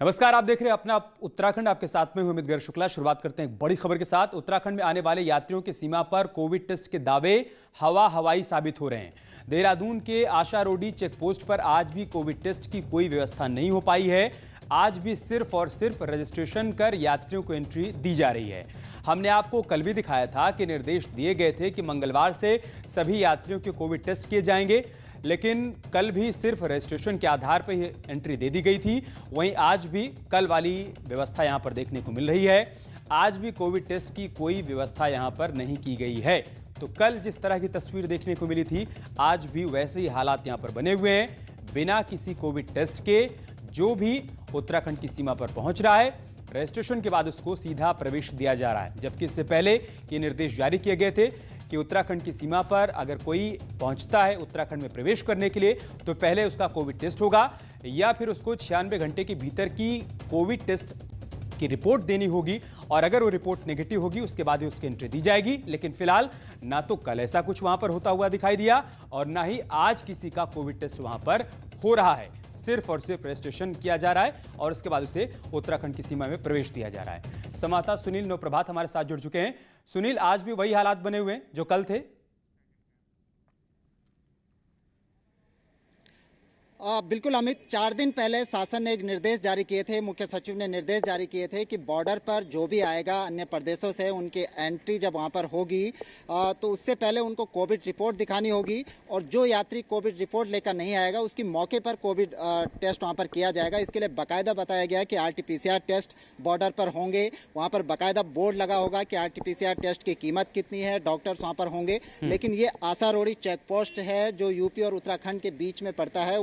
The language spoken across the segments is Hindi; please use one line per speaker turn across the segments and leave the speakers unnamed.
नमस्कार, आप देख रहे हैं अपना उत्तराखंड। आपके साथ में अमित शुक्ला। शुरुआत करते हैं एक बड़ी खबर के साथ। उत्तराखंड में आने वाले यात्रियों की सीमा पर कोविड टेस्ट के दावे हवाई साबित हो रहे हैं। देहरादून के आशा रोडी चेक पोस्ट पर आज भी कोविड टेस्ट की कोई व्यवस्था नहीं हो पाई है। आज भी सिर्फ और सिर्फ रजिस्ट्रेशन कर यात्रियों को एंट्री दी जा रही है। हमने आपको कल भी दिखाया था कि निर्देश दिए गए थे कि मंगलवार से सभी यात्रियों के कोविड टेस्ट किए जाएंगे, लेकिन कल भी सिर्फ रजिस्ट्रेशन के आधार पर ही एंट्री दे दी गई थी। वहीं आज भी कल वाली व्यवस्था यहां पर देखने को मिल रही है। आज भी कोविड टेस्ट की कोई व्यवस्था यहां पर नहीं की गई है। तो कल जिस तरह की तस्वीर देखने को मिली थी, आज भी वैसे ही हालात यहां पर बने हुए हैं। बिना किसी कोविड टेस्ट के जो भी उत्तराखंड की सीमा पर पहुंच रहा है, रजिस्ट्रेशन के बाद उसको सीधा प्रवेश दिया जा रहा है। जबकि इससे पहले ये निर्देश जारी किए गए थे कि उत्तराखंड की सीमा पर अगर कोई पहुंचता है उत्तराखंड में प्रवेश करने के लिए, तो पहले उसका कोविड टेस्ट होगा या फिर उसको 96 घंटे के भीतर की कोविड टेस्ट की रिपोर्ट देनी होगी, और अगर वो रिपोर्ट नेगेटिव होगी उसके बाद ही उसकी एंट्री दी जाएगी। लेकिन फिलहाल ना तो कल ऐसा कुछ वहां पर होता हुआ दिखाई दिया और ना ही आज किसी का कोविड टेस्ट वहां पर हो रहा है। सिर्फ और सिर्फ रजिस्ट्रेशन किया जा रहा है और उसके बाद उसे उत्तराखंड की सीमा में प्रवेश दिया जा रहा है। संवाददाता सुनील नवप्रभात हमारे साथ जुड़ चुके हैं। सुनील, आज भी वही हालात बने हुए हैं जो कल थे?
बिल्कुल अमित, 4 दिन पहले शासन ने एक निर्देश जारी किए थे। मुख्य सचिव ने निर्देश जारी किए थे कि बॉर्डर पर जो भी आएगा अन्य प्रदेशों से, उनकी एंट्री जब वहां पर होगी तो उससे पहले उनको कोविड रिपोर्ट दिखानी होगी, और जो यात्री कोविड रिपोर्ट लेकर नहीं आएगा उसकी मौके पर कोविड टेस्ट वहां पर किया जाएगा। इसके लिए बाकायदा बताया गया कि RT-PCR टेस्ट बॉर्डर पर होंगे। वहाँ पर बाकायदा बोर्ड लगा होगा कि RT-PCR टेस्ट की कीमत कितनी है, डॉक्टर्स वहाँ पर होंगे। लेकिन ये आशा रोडी चेक पोस्ट है जो यूपी और उत्तराखंड के बीच में पड़ता है।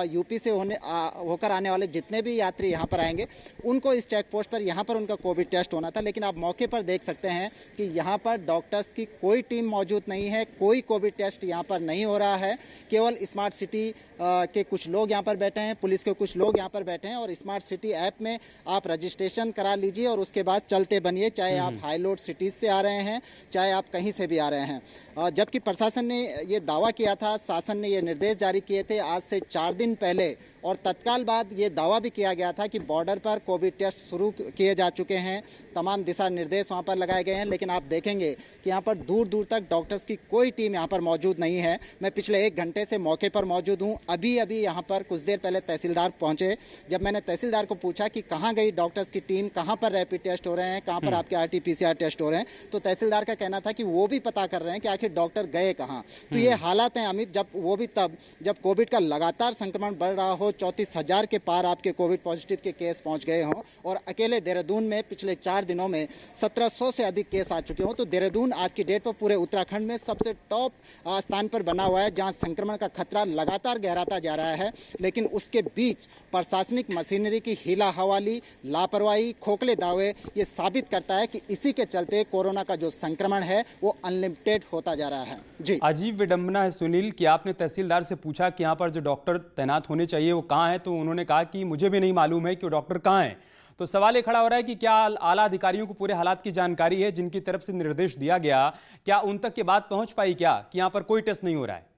यूपी से होकर आने वाले जितने भी यात्री यहाँ पर आएंगे उनको इस चेक पोस्ट पर यहाँ पर उनका कोविड टेस्ट होना था। लेकिन आप मौके पर देख सकते हैं कि यहाँ पर डॉक्टर्स की कोई टीम मौजूद नहीं है, कोई कोविड टेस्ट यहाँ पर नहीं हो रहा है। केवल स्मार्ट सिटी के कुछ लोग यहाँ पर बैठे हैं, पुलिस के कुछ लोग यहाँ पर बैठे हैं, और स्मार्ट सिटी ऐप में आप रजिस्ट्रेशन करा लीजिए और उसके बाद चलते बनिए, चाहे आप हाई लोड सिटीज से आ रहे हैं, चाहे आप कहीं से भी आ रहे हैं। जबकि प्रशासन ने ये दावा किया था, शासन ने ये निर्देश जारी किए थे आज से 4 दिन पहले, और तत्काल बाद ये दावा भी किया गया था कि बॉर्डर पर कोविड टेस्ट शुरू किए जा चुके हैं, तमाम दिशा निर्देश वहाँ पर लगाए गए हैं। लेकिन आप देखेंगे कि यहाँ पर दूर दूर तक डॉक्टर्स की कोई टीम यहाँ पर मौजूद नहीं है। मैं पिछले 1 घंटे से मौके पर मौजूद हूँ। अभी यहाँ पर कुछ देर पहले तहसीलदार पहुँचे। जब मैंने तहसीलदार को पूछा कि कहाँ गई डॉक्टर्स की टीम, कहाँ पर रैपिड टेस्ट हो रहे हैं, कहाँ पर आपके RT-PCR टेस्ट हो रहे हैं, तो तहसीलदार का कहना था कि वो भी पता कर रहे हैं कि आखिर डॉक्टर गए कहाँ। तो ये हालात हैं अमित, जब वो भी तब जब कोविड का लगातार संक्रमण बढ़ रहा हो, 34,000 के पार आपके कोविड पॉजिटिव के केस पहुंच गए हों, और अकेले देहरादून में पिछले 4 दिनों में 1700 से अधिक केस आ चुके हों। तो देहरादून आज की डेट पर पूरे उत्तराखंड में सबसे टॉप स्थान पर बना हुआ है, जहां संक्रमण का खतरा लगातार गहराता जा रहा है। लेकिन उसके बीच प्रशासनिक मशीनरी की हीला हवाली, लापरवाही, खोखले दावे ये साबित करता है कि इसी के चलते कोरोना का जो संक्रमण है वो अनलिमिटेड होता जा रहा है। जी,
अजीब विडंबना है सुनील कि आपने तहसीलदार से पूछा कि यहाँ पर जो डॉक्टर तैनात होने चाहिए वो कहाँ है, तो उन्होंने कहा कि मुझे भी नहीं मालूम है कि वो डॉक्टर कहाँ है। तो सवाल ये खड़ा हो रहा है कि क्या आला अधिकारियों को पूरे हालात की जानकारी है जिनकी तरफ से निर्देश दिया गया, क्या उन तक की बात पहुंच पाई क्या कि यहाँ पर कोई टेस्ट नहीं हो रहा है?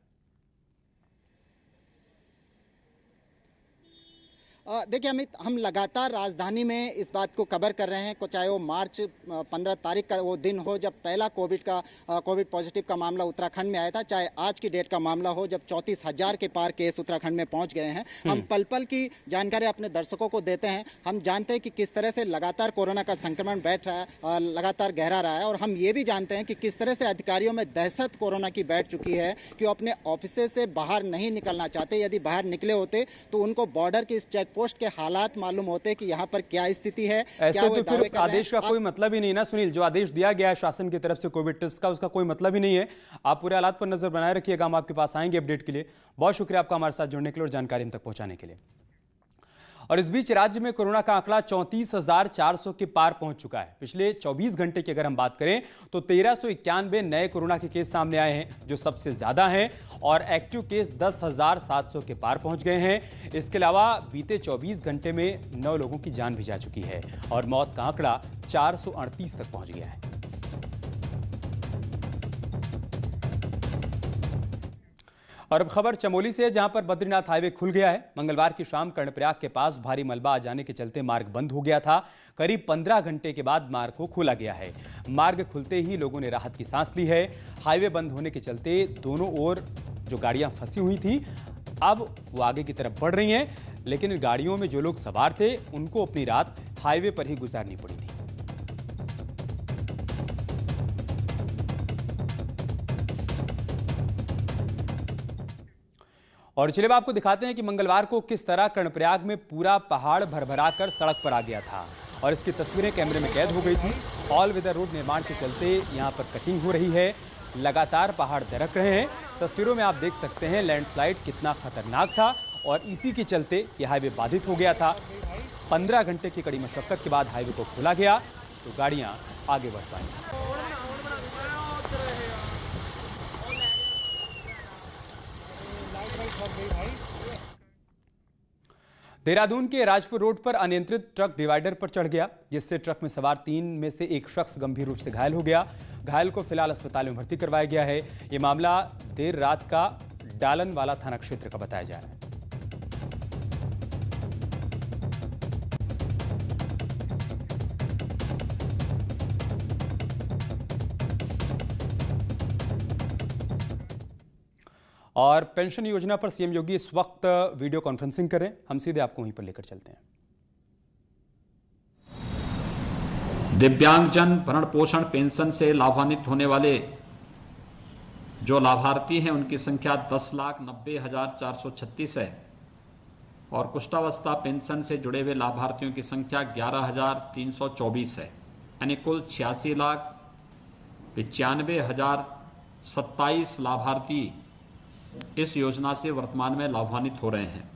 देखिए अमित, हम लगातार राजधानी में इस बात को कवर कर रहे हैं, चाहे वो मार्च 15 तारीख का वो दिन हो जब पहला कोविड पॉजिटिव का मामला उत्तराखंड में आया था, चाहे आज की डेट का मामला हो जब 34,000 के पार केस उत्तराखंड में पहुंच गए हैं। हम पल पल की जानकारी अपने दर्शकों को देते हैं। हम जानते हैं कि किस तरह से लगातार कोरोना का संक्रमण बैठ रहा है, लगातार गहरा रहा है, और हम ये भी जानते हैं कि किस तरह से अधिकारियों में दहशत कोरोना की बैठ चुकी है कि वो अपने ऑफिस से बाहर नहीं निकलना चाहते। यदि बाहर निकले होते तो उनको बॉर्डर की इस चेक पोस्ट के हालात मालूम होते कि यहाँ पर क्या स्थिति है।
ऐसे तो फिर उस आदेश का कोई मतलब ही नहीं ना सुनील। जो आदेश दिया गया है शासन की तरफ से कोविड टेस्ट का, उसका कोई मतलब ही नहीं है। आप पूरे हालात पर नजर बनाए रखिएगा, हम आपके पास आएंगे अपडेट के लिए। बहुत शुक्रिया आपका हमारे साथ जुड़ने के लिए और जानकारी हम तक पहुंचाने के लिए। और इस बीच राज्य में कोरोना का आंकड़ा 34,400 के पार पहुंच चुका है। पिछले 24 घंटे की अगर हम बात करें तो 1391 नए कोरोना के केस सामने आए हैं, जो सबसे ज्यादा हैं, और एक्टिव केस 10,700 के पार पहुंच गए हैं। इसके अलावा बीते 24 घंटे में 9 लोगों की जान भी जा चुकी है और मौत का आंकड़ा 438 तक पहुंच गया है। और अब खबर चमोली से, जहां पर बद्रीनाथ हाईवे खुल गया है। मंगलवार की शाम कर्णप्रयाग के पास भारी मलबा आ जाने के चलते मार्ग बंद हो गया था। करीब 15 घंटे के बाद मार्ग को खोला गया है। मार्ग खुलते ही लोगों ने राहत की सांस ली है। हाईवे बंद होने के चलते दोनों ओर जो गाड़ियां फंसी हुई थी, अब वो आगे की तरफ बढ़ रही हैं, लेकिन गाड़ियों में जो लोग सवार थे उनको अपनी रात हाईवे पर ही गुजारनी पड़ी थी। और चलिए अब आपको दिखाते हैं कि मंगलवार को किस तरह कर्णप्रयाग में पूरा पहाड़ भरभरा कर सड़क पर आ गया था और इसकी तस्वीरें कैमरे में कैद हो गई थी। ऑल वेदर रोड निर्माण के चलते यहां पर कटिंग हो रही है, लगातार पहाड़ दरक रहे हैं। तस्वीरों में आप देख सकते हैं लैंडस्लाइड कितना खतरनाक था और इसी के चलते यह हाईवे बाधित हो गया था। 15 घंटे की कड़ी मशक्कत के बाद हाईवे को खोला गया तो गाड़ियां आगे बढ़ पाई। देहरादून के राजपुर रोड पर अनियंत्रित ट्रक डिवाइडर पर चढ़ गया, जिससे ट्रक में सवार 3 में से एक शख्स गंभीर रूप से घायल हो गया। घायल को फिलहाल अस्पताल में भर्ती करवाया गया है। यह मामला देर रात का डालनवाला थाना क्षेत्र का बताया जा रहा है। और पेंशन योजना पर सीएम योगी इस वक्त वीडियो कॉन्फ्रेंसिंग कर रहे हैं। हम सीधे आपको वहीं पर लेकर चलते हैं।
दिव्यांगजन भरण पोषण पेंशन से लाभान्वित होने वाले जो लाभार्थी हैं उनकी संख्या 10,90,436 है और कुष्ठावस्था पेंशन से जुड़े हुए लाभार्थियों की संख्या 11,324 है, यानी कुल 86,95,027 लाभार्थी इस योजना से वर्तमान में लाभान्वित हो रहे हैं।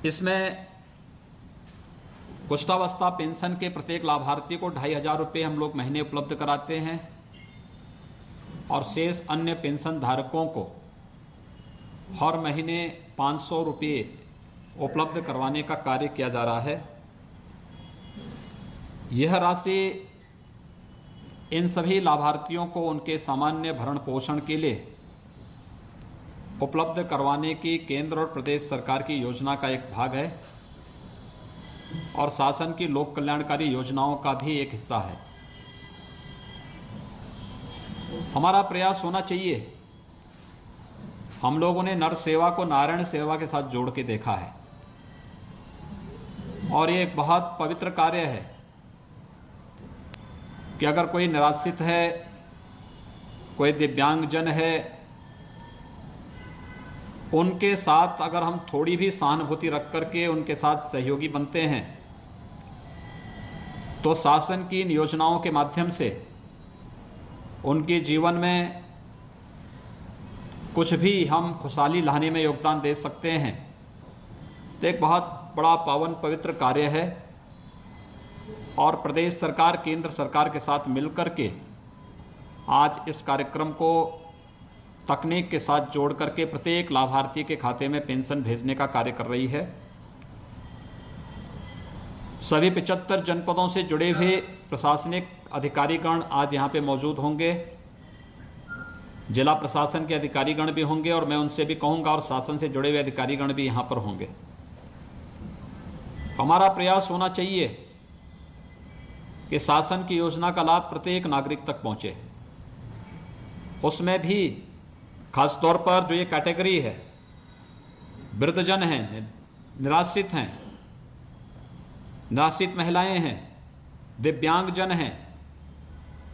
इसमें कुष्ठावस्था पेंशन के प्रत्येक लाभार्थी को 2,500 रुपये हम लोग महीने उपलब्ध कराते हैं और शेष अन्य पेंशन धारकों को हर महीने 500 रुपये उपलब्ध करवाने का कार्य किया जा रहा है। यह राशि इन सभी लाभार्थियों को उनके सामान्य भरण पोषण के लिए उपलब्ध करवाने की केंद्र और प्रदेश सरकार की योजना का एक भाग है और शासन की लोक कल्याणकारी योजनाओं का भी एक हिस्सा है। हमारा प्रयास होना चाहिए, हम लोगों ने नर सेवा को नारायण सेवा के साथ जोड़ के देखा है और ये एक बहुत पवित्र कार्य है कि अगर कोई निराश्रित है, कोई दिव्यांगजन है, उनके साथ अगर हम थोड़ी भी सहानुभूति रख करके उनके साथ सहयोगी बनते हैं तो शासन की इन योजनाओं के माध्यम से उनके जीवन में कुछ भी हम खुशहाली लाने में योगदान दे सकते हैं। तो एक बहुत बड़ा पावन पवित्र कार्य है और प्रदेश सरकार केंद्र सरकार के साथ मिलकर के आज इस कार्यक्रम को तकनीक के साथ जोड़ करके प्रत्येक लाभार्थी के खाते में पेंशन भेजने का कार्य कर रही है। सभी 75 जनपदों से जुड़े हुए प्रशासनिक अधिकारीगण आज यहाँ पे मौजूद होंगे, जिला प्रशासन के अधिकारीगण भी होंगे और मैं उनसे भी कहूँगा और शासन से जुड़े हुए अधिकारीगण भी यहाँ पर होंगे। हमारा प्रयास होना चाहिए कि शासन की योजना का लाभ प्रत्येक नागरिक तक पहुँचे। उसमें भी खासतौर पर जो ये कैटेगरी है, वृद्धजन हैं, निराश्रित हैं, निराश्रित महिलाएं हैं, दिव्यांगजन हैं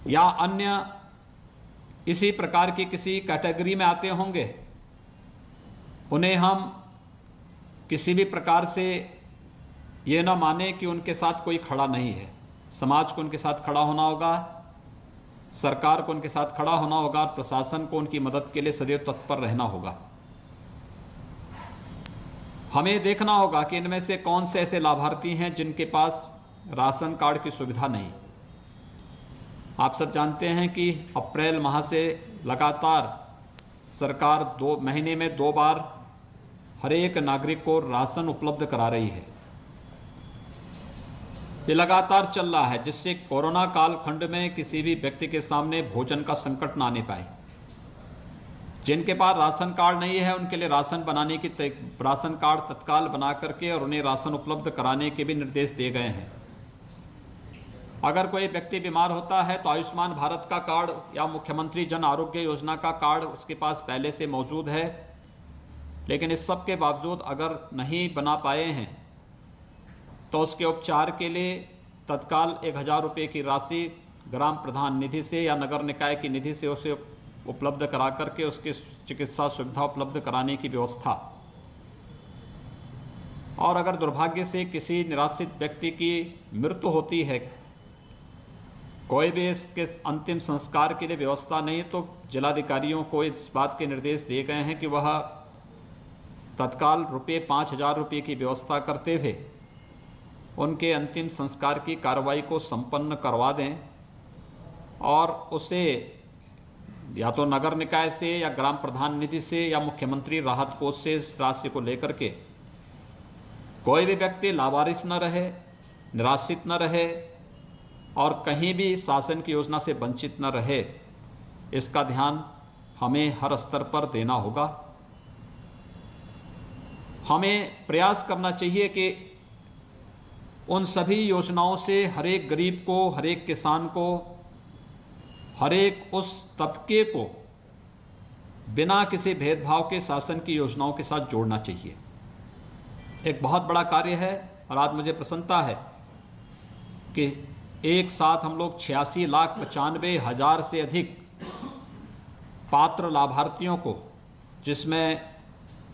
या अन्य इसी प्रकार की किसी कैटेगरी में आते होंगे, उन्हें हम किसी भी प्रकार से ये ना माने कि उनके साथ कोई खड़ा नहीं है। समाज को उनके साथ खड़ा होना होगा, सरकार को उनके साथ खड़ा होना होगा और प्रशासन को उनकी मदद के लिए सदैव तत्पर रहना होगा। हमें देखना होगा कि इनमें से कौन से ऐसे लाभार्थी हैं जिनके पास राशन कार्ड की सुविधा नहीं। आप सब जानते हैं कि अप्रैल माह से लगातार सरकार 2 महीने में 2 बार हर एक नागरिक को राशन उपलब्ध करा रही है। ये लगातार चल रहा है जिससे कोरोना काल खंड में किसी भी व्यक्ति के सामने भोजन का संकट ना आने पाए। जिनके पास राशन कार्ड नहीं है उनके लिए राशन कार्ड तत्काल बना करके और उन्हें राशन उपलब्ध कराने के भी निर्देश दिए गए हैं। अगर कोई व्यक्ति बीमार होता है तो आयुष्मान भारत का कार्ड या मुख्यमंत्री जन आरोग्य योजना का कार्ड उसके पास पहले से मौजूद है, लेकिन इस सब के बावजूद अगर नहीं बना पाए हैं तो उसके उपचार के लिए तत्काल 1000 रुपये की राशि ग्राम प्रधान निधि से या नगर निकाय की निधि से उसे उपलब्ध करा करके उसकी चिकित्सा सुविधा उपलब्ध कराने की व्यवस्था। और अगर दुर्भाग्य से किसी निराश्रित व्यक्ति की मृत्यु होती है, कोई भी इसके अंतिम संस्कार के लिए व्यवस्था नहीं, तो जिलाधिकारियों को इस बात के निर्देश दिए गए हैं कि वह तत्काल 5000 रुपये की व्यवस्था करते हुए उनके अंतिम संस्कार की कार्रवाई को संपन्न करवा दें और उसे या तो नगर निकाय से या ग्राम प्रधान निधि से या मुख्यमंत्री राहत कोष से इस राशि को लेकर के कोई भी व्यक्ति लावारिस न रहे, निराश्रित न रहे और कहीं भी शासन की योजना से वंचित न रहे, इसका ध्यान हमें हर स्तर पर देना होगा। हमें प्रयास करना चाहिए कि उन सभी योजनाओं से हर एक गरीब को, हर एक किसान को, हर एक उस तबके को बिना किसी भेदभाव के शासन की योजनाओं के साथ जोड़ना चाहिए। एक बहुत बड़ा कार्य है और आज मुझे प्रसन्नता है कि एक साथ हम लोग 86,95,000 से अधिक पात्र लाभार्थियों को, जिसमें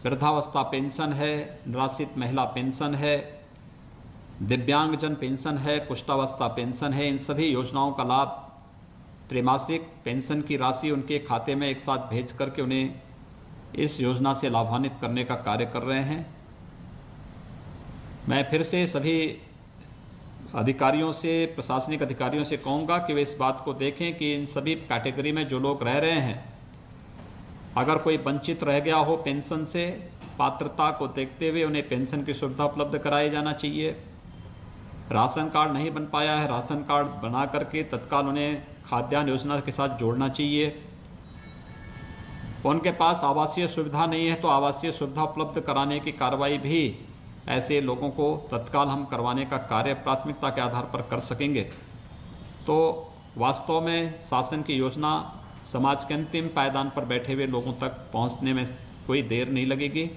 वृद्धावस्था पेंशन है, निराश्रित महिला पेंशन है, दिव्यांगजन पेंशन है, कुष्ठावस्था पेंशन है, इन सभी योजनाओं का लाभ त्रैमासिक पेंशन की राशि उनके खाते में एक साथ भेज करके उन्हें इस योजना से लाभान्वित करने का कार्य कर रहे हैं। मैं फिर से सभी अधिकारियों से, प्रशासनिक अधिकारियों से कहूँगा कि वे इस बात को देखें कि इन सभी कैटेगरी में जो लोग रह रहे हैं, अगर कोई वंचित रह गया हो पेंशन से, पात्रता को देखते हुए उन्हें पेंशन की सुविधा उपलब्ध कराई जाना चाहिए। राशन कार्ड नहीं बन पाया है, राशन कार्ड बना करके तत्काल उन्हें खाद्यान्न योजना के साथ जोड़ना चाहिए। उनके पास आवासीय सुविधा नहीं है तो आवासीय सुविधा उपलब्ध कराने की कार्रवाई भी ऐसे लोगों को तत्काल हम करवाने का कार्य प्राथमिकता के आधार पर कर सकेंगे। तो वास्तव में शासन की योजना समाज के अंतिम पायदान पर बैठे हुए लोगों तक पहुंचने में कोई देर नहीं लगेगी।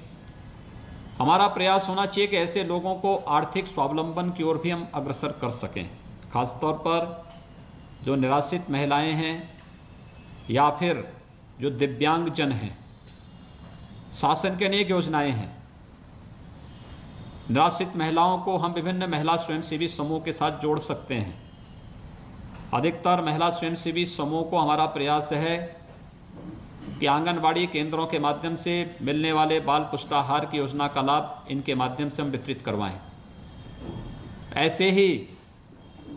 हमारा प्रयास होना चाहिए कि ऐसे लोगों को आर्थिक स्वावलंबन की ओर भी हम अग्रसर कर सकें, खासतौर पर जो निराश्रित महिलाएं हैं या फिर जो दिव्यांगजन हैं। शासन की अनेक योजनाएं हैं। निराश्रित महिलाओं को हम विभिन्न महिला स्वयंसेवी समूह के साथ जोड़ सकते हैं। अधिकतर महिला स्वयंसेवी समूह को हमारा प्रयास है कि आंगनबाड़ी केंद्रों के माध्यम से मिलने वाले बाल पुष्टाहार की योजना का लाभ इनके माध्यम से हम वितरित करवाएं। ऐसे ही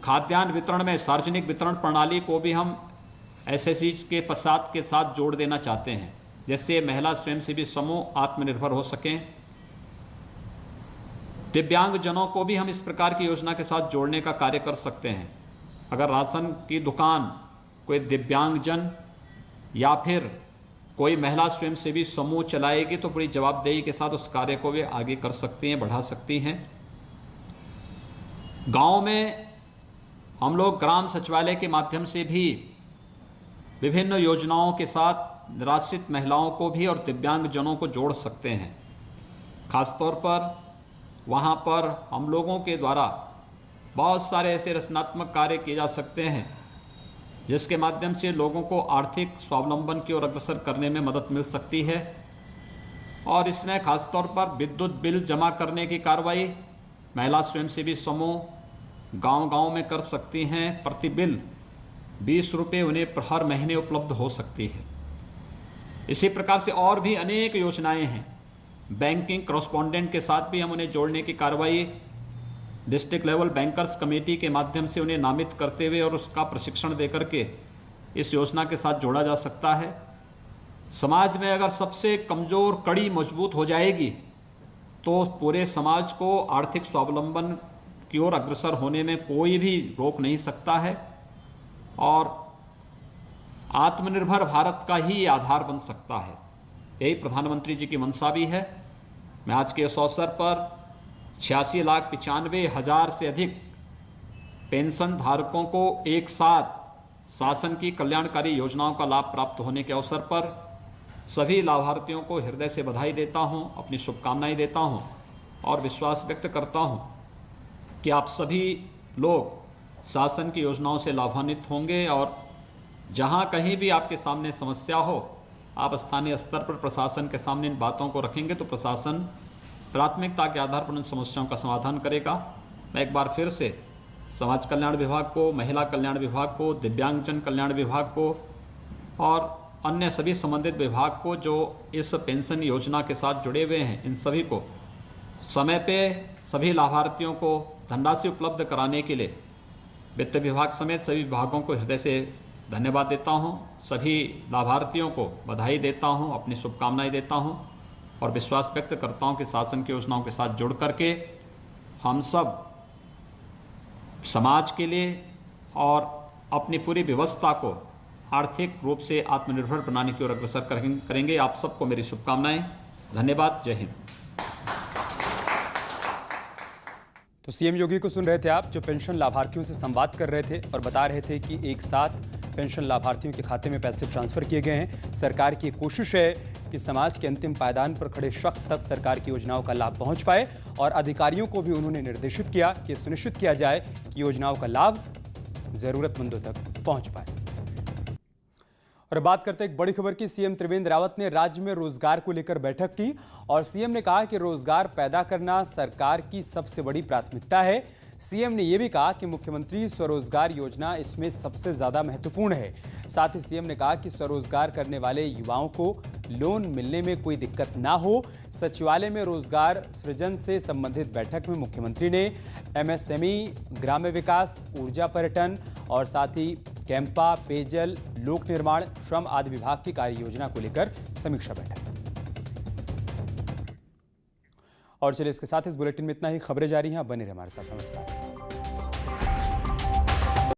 खाद्यान्न वितरण में सार्वजनिक वितरण प्रणाली को भी हम एसएससी के साथ जोड़ देना चाहते हैं, जिससे महिला स्वयंसेवी समूह आत्मनिर्भर हो सकें। दिव्यांगजनों को भी हम इस प्रकार की योजना के साथ जोड़ने का कार्य कर सकते हैं। अगर राशन की दुकान कोई दिव्यांगजन या फिर कोई महिला स्वयंसेवी समूह चलाएगी तो बड़ी जवाबदेही के साथ उस कार्य को वे आगे कर सकती हैं, बढ़ा सकती हैं। गांव में हम लोग ग्राम सचिवालय के माध्यम से भी विभिन्न योजनाओं के साथ निराश्रित महिलाओं को भी और दिव्यांगजनों को जोड़ सकते हैं। खासतौर पर वहाँ पर हम लोगों के द्वारा बहुत सारे ऐसे रचनात्मक कार्य किए जा सकते हैं जिसके माध्यम से लोगों को आर्थिक स्वावलंबन की ओर अग्रसर करने में मदद मिल सकती है। और इसमें खासतौर पर विद्युत बिल जमा करने की कार्रवाई महिला स्वयंसेवी समूह गांव-गांव में कर सकती हैं। प्रति बिल 20 रुपये उन्हें हर महीने उपलब्ध हो सकती है। इसी प्रकार से और भी अनेक योजनाएं हैं। बैंकिंग करस्पॉन्डेंट के साथ भी हम उन्हें जोड़ने की कार्रवाई डिस्ट्रिक्ट लेवल बैंकर्स कमेटी के माध्यम से उन्हें नामित करते हुए और उसका प्रशिक्षण देकर के इस योजना के साथ जोड़ा जा सकता है। समाज में अगर सबसे कमज़ोर कड़ी मजबूत हो जाएगी तो पूरे समाज को आर्थिक स्वावलंबन की ओर अग्रसर होने में कोई भी रोक नहीं सकता है। और आत्मनिर्भर भारत का ही आधार बन सकता है। यही प्रधानमंत्री जी की मंशा भी है। मैं आज के इस अवसर पर 86,95,000 से अधिक पेंशन धारकों को एक साथ शासन की कल्याणकारी योजनाओं का लाभ प्राप्त होने के अवसर पर सभी लाभार्थियों को हृदय से बधाई देता हूं, अपनी शुभकामनाएं देता हूं और विश्वास व्यक्त करता हूं कि आप सभी लोग शासन की योजनाओं से लाभान्वित होंगे और जहां कहीं भी आपके सामने समस्या हो, आप स्थानीय स्तर पर प्रशासन के सामने इन बातों को रखेंगे तो प्रशासन प्राथमिकता के आधार पर उन समस्याओं का समाधान करेगा। मैं एक बार फिर से समाज कल्याण विभाग को, महिला कल्याण विभाग को, दिव्यांगजन कल्याण विभाग को और अन्य सभी संबंधित विभाग को जो इस पेंशन योजना के साथ जुड़े हुए हैं, इन सभी को समय पे सभी लाभार्थियों को धनराशि उपलब्ध कराने के लिए वित्त विभाग समेत सभी विभागों को हृदय से धन्यवाद देता हूं। सभी लाभार्थियों को बधाई देता हूं, अपनी शुभकामनाएं देता हूं और विश्वास व्यक्त करता हूं कि शासन की योजनाओं के साथ जुड़ करके हम सब समाज के लिए और अपनी पूरी व्यवस्था को आर्थिक रूप से आत्मनिर्भर बनाने की ओर अग्रसर करेंगे। आप सबको मेरी शुभकामनाएं। धन्यवाद। जय हिंद।
तो सीएम योगी को सुन रहे थे आप, जो पेंशन लाभार्थियों से संवाद कर रहे थे और बता रहे थे कि एक साथ पेंशन लाभार्थियों के खाते में पैसे ट्रांसफर किए गए हैं। सरकार की कोशिश है कि समाज के अंतिम पायदान पर खड़े शख्स तक सरकार की योजनाओं का लाभ पहुंच पाए और अधिकारियों को भी उन्होंने निर्देशित किया कि सुनिश्चित किया जाए कि योजनाओं का लाभ जरूरतमंदों तक पहुंच पाए। और बात करते हैं एक बड़ी खबर की। सीएम त्रिवेंद्र रावत ने राज्य में रोजगार को लेकर बैठक की और सीएम ने कहा कि रोजगार पैदा करना सरकार की सबसे बड़ी प्राथमिकता है। सीएम ने यह भी कहा कि मुख्यमंत्री स्वरोजगार योजना इसमें सबसे ज्यादा महत्वपूर्ण है। साथ ही सीएम ने कहा कि स्वरोजगार करने वाले युवाओं को लोन मिलने में कोई दिक्कत ना हो। सचिवालय में रोजगार सृजन से संबंधित बैठक में मुख्यमंत्री ने एमएसएमई, ग्राम्य विकास, ऊर्जा पर्यटन और साथ ही कैंपा, पेयजल, लोक निर्माण, श्रम आदि विभाग की कार्य योजना को लेकर समीक्षा बैठक। और चलिए इसके साथ इस बुलेटिन में इतना ही। खबरें जारी हैं, बने रहिए हमारे साथ। नमस्कार।